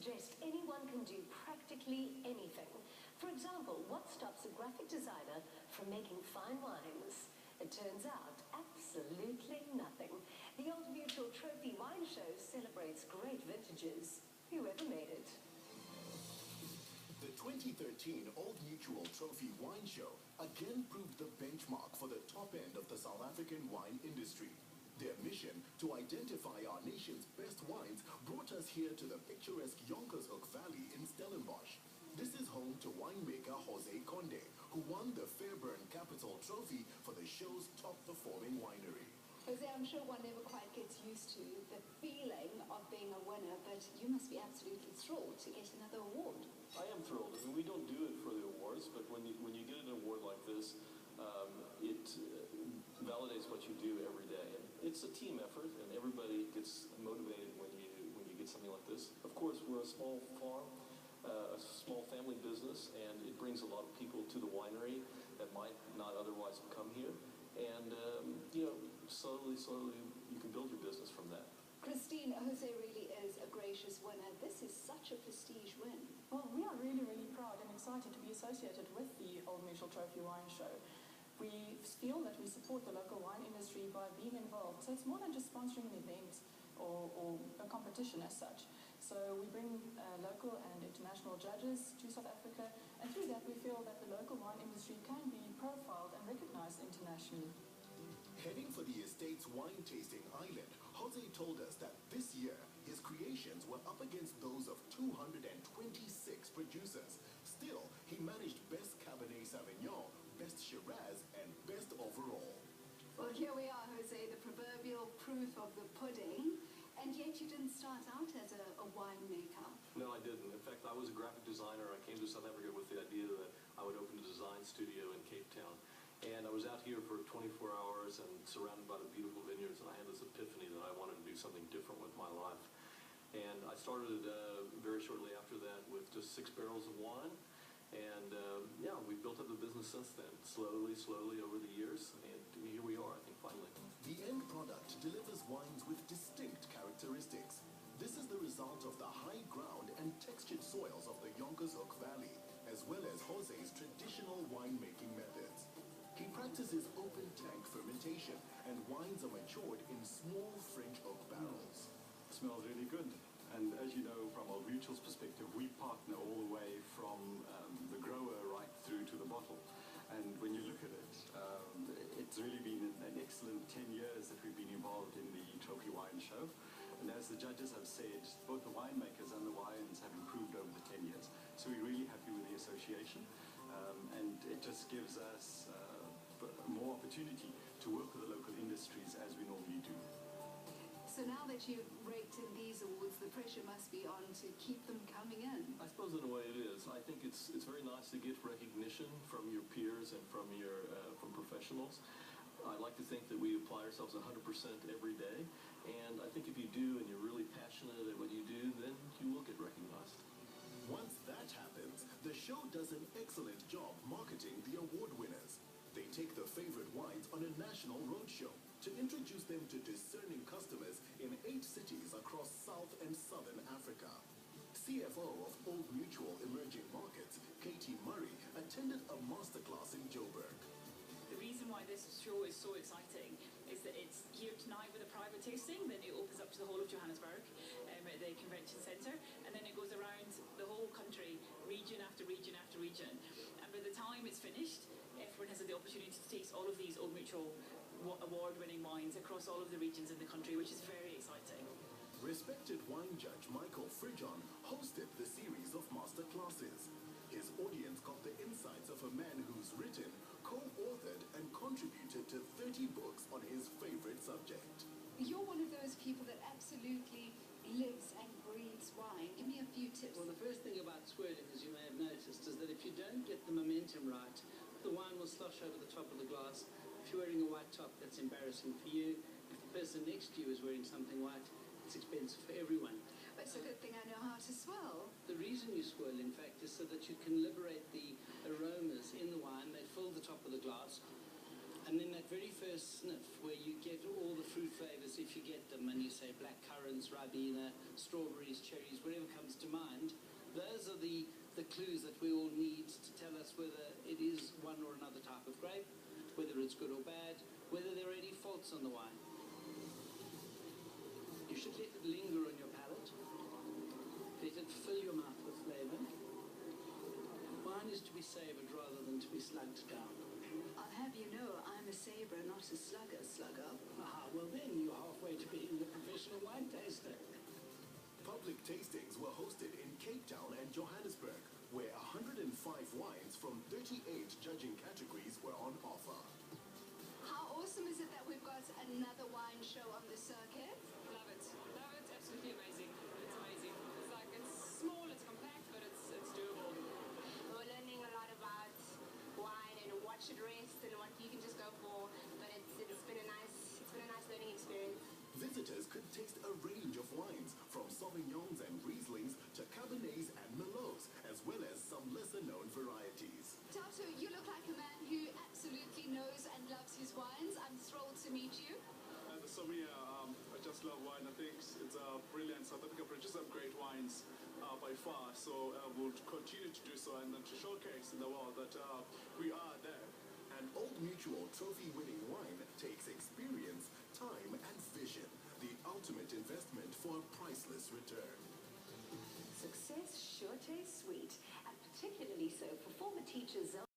suggest anyone can do practically anything. For example, what stops a graphic designer from making fine wines? It turns out, absolutely nothing. The Old Mutual Trophy Wine Show celebrates great vintages. Whoever made it? The 2013 Old Mutual Trophy Wine Show again proved the benchmark for the top end of the South African wine industry. Their mission to identify our nation's best wines brought us here to the picturesque Jonkershoek Valley in Stellenbosch. This is home to winemaker Jose Conde, who won the Fairburn Capital Trophy for the show's top-performing winery. Jose, I'm sure one never quite gets used to the feeling of being a winner, but you must be absolutely thrilled to get another award. I am thrilled. I mean, we don't do it for the awards, but when you get an award like this, it validates what you do every day. And it's a team effort, and everybody gets motivated when you get something like this. Of course, we're a small farm, a small family business, and it brings a lot of people to the winery that might not otherwise have come here. And, slowly, you can build your business from that. Christine, Jose really is a gracious winner. This is such a prestige win. Well, we are really, really proud and excited to be associated with the Old Mutual Trophy Wine Show. We feel that we support the local wine industry by being involved. So it's more than just sponsoring an event or a competition as such. So we bring local and international judges to South Africa, and through that we feel that the local wine industry can be profiled and recognized internationally. Heading for the estate's wine-tasting island, Jose told us that this year his creations were up against those of 226 producers. Still, he managed Best Cabernet Sauvignon, Best Shiraz, and Best Overall. Well, here we are, Jose, the proverbial proof of the pudding. And yet you didn't start out as a winemaker. No, I didn't. In fact, I was a graphic designer. I came to South Africa with the idea that I would open a design studio in Cape Town. And I was out here for 24 hours and surrounded by the beautiful vineyards, and I had this epiphany that I wanted to do something different with my life. And I started very shortly after that with just 6 barrels of wine. And we built up the business since then, slowly over the years. And here we are, I think, finally. The end product delivers wines with distinct characteristics. This is the result of the high ground and textured soils of the Jonkershoek Valley, as well as Jose's traditional winemaking methods. He practices open tank fermentation, and wines are matured in small French oak barrels. It smells really good. And as you know, from Old Mutual's perspective, we partner all the way from the grower right through to the bottle. And when you look at it, it's really been an excellent 10 years that we've been involved in the Trophy Wine Show. And as the judges have said, both the winemakers and the wines have improved over the 10 years. So we're really happy with the association. And it just gives us more opportunity to work with the local industries as we normally do. So now that you've raked in these awards, the pressure must be on to keep them coming in. I suppose in a way it is. I think it's very nice to get recognition from your peers and from professionals. I like to think that we apply ourselves 100% every day, and I think if you do and you're really passionate at what you do, then you will get recognized. Once that happens, the show does an excellent job marketing the award winners. They take the favorite wines on a national roadshow to introduce them to discerning customers in 8 cities across South and Southern Africa. CFO of Old Mutual Emerging Markets, Katie Murray, attended a masterclass in Joburg. The reason why this show is so exciting is that it's here tonight with a private tasting, then it opens up to the whole of Johannesburg at the convention centre, and then it goes around the whole country, region after region after region. And by the time it's finished, everyone has had the opportunity to taste all of these Old Mutual award-winning wines across all of the regions in the country, which is very exciting. Respected wine judge Michael Fridjon hosted the series of masterclasses. His audience got the insights of a man who's written, co-authored, and contributed to 30 books on his favorite subject. You're one of those people that absolutely lives and breathes wine. Give me a few tips. Well, the first thing about swirling, as you may have noticed, is that if you don't get the momentum right, the wine will slosh over the top of the glass. If you're wearing a white top, that's embarrassing for you. If the person next to you is wearing something white, it's expensive for everyone. But it's a good thing I know how to swirl. The reason you swirl, in fact, is so that you can liberate the aromas in the wine. They fill the top of the glass. And then that very first sniff, where you get all the fruit flavors, if you get them, and you say black currants, ribena, strawberries, cherries, whatever comes to mind, clues that we all need to tell us whether it is one or another type of grape, whether it's good or bad, whether there are any faults on the wine. You should let it linger on your palate. Let it fill your mouth with flavour. Wine is to be savoured rather than to be slugged down. I'll have you know, I'm a saver, not a slugger. Ah, well then you're halfway to being a professional wine taster. Public tastings were hosted in Cape Town and Johannesburg, where 105 wines from 38 judging categories were on offer. How awesome is it that we've got another wine show on the circuit? Love it. Love it. Absolutely amazing. It's amazing. It's like, it's small, it's compact, but it's doable. We're learning a lot about wine and what should rest and what you can just go for. But it's been a nice learning experience. Visitors could taste a range of wines, from Sauvignons and Rieslings to Cabernets and Merlots, as well as some lesser-known varieties. Tautu, you look like a man who absolutely knows and loves his wines. I'm thrilled to meet you. So me, I just love wine. I think it's brilliant. South Africa produces some great wines by far. So we'll continue to do so and then to showcase in the world that we are there. An Old Mutual trophy-winning wine takes experience, time, and vision. The ultimate investment for a priceless return. Success sure tastes sweet, and particularly so for former teachers